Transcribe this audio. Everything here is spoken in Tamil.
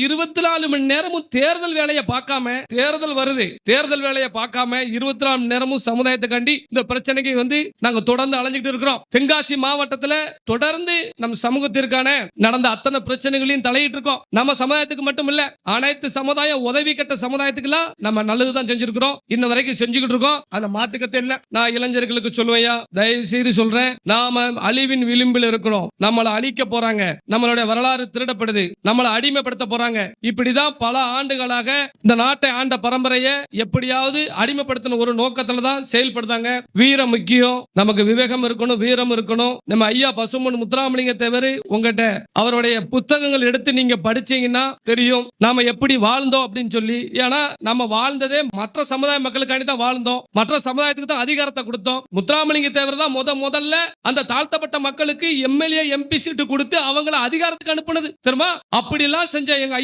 24 மணி நேரமும் தேர்தல் வேலையை பார்க்காம, தேர்தல் வருது, தேர்தல் வேலையை பார்க்காம 24 மணி நேரமும் சமுதாயத்துக்காண்டி இந்த பிரச்சனைக்கு நாங்க தொடர்ந்து அலைஞ்சிட்டு இருக்கிறோம். தென்காசி மாவட்டத்தில் தொடர்ந்து நம் சமூகத்திற்கான நடந்த அத்தனை பிரச்சனைகளையும் தலையிட்டு இருக்கோம். நம்ம சமுதாயத்துக்கு மட்டும் இல்ல, அனைத்து சமுதாயம் உதவி கட்ட சமுதாயத்துக்குலாம் நம்ம நல்லதுதான் செஞ்சிருக்கிறோம், இன்ன வரைக்கும் செஞ்சுக்கிட்டு இருக்கோம். அதை மாத்துக்கத்தை இல்ல. நான் இளைஞர்களுக்கு சொல்லுவையா, தயவு செய்து சொல்றேன், நாம அழிவின் விளிம்பில் இருக்கிறோம். நம்மளை அழிக்க போறாங்க, நம்மளுடைய வரலாறு திருடப்படுது, நம்மளை அடிமைப்படுத்த போறாங்க. இப்படிதான் பல ஆண்டுகளாக இந்த நாட்டை ஆண்ட பரம்பரையை எப்படியாவது அடிமைப்படுத்தின ஒரு நோக்கத்துல தான் செயல்படுத்தாங்க. வீரம் முக்கியம், நமக்கு விவேகம் இருக்கணும், வீரம் இருக்கணும். நம்ம ஐயா பசும்பொன் முத்துராமலிங்க தேவர் உங்ககிட்ட அவருடைய புத்தகங்கள் எடுத்து நீங்க படிச்சீங்கன்னா தெரியும் நாம எப்படி வாழ்ந்தோம் அப்படின்னு சொல்லி. ஏன்னா நம்ம வாழ்ந்ததே மற்ற சமுதாய மக்களுக்காண்டி தான் வாழ்ந்தோம், மற்ற சமுதாயத்துக்கு தான் அதிகாரத்தை கொடுத்தோம். முத்துராமலிங்க தேவர் தான் முதல்ல அந்த தாழ்த்தப்பட்ட மக்களுக்கு எம்எல்ஏ எம்பி சீட்டு கொடுத்து அவங்கள அதிகாரத்துக்கு அனுப்புனது தெரியுமா? அப்படிலாம் செஞ்ச எங்க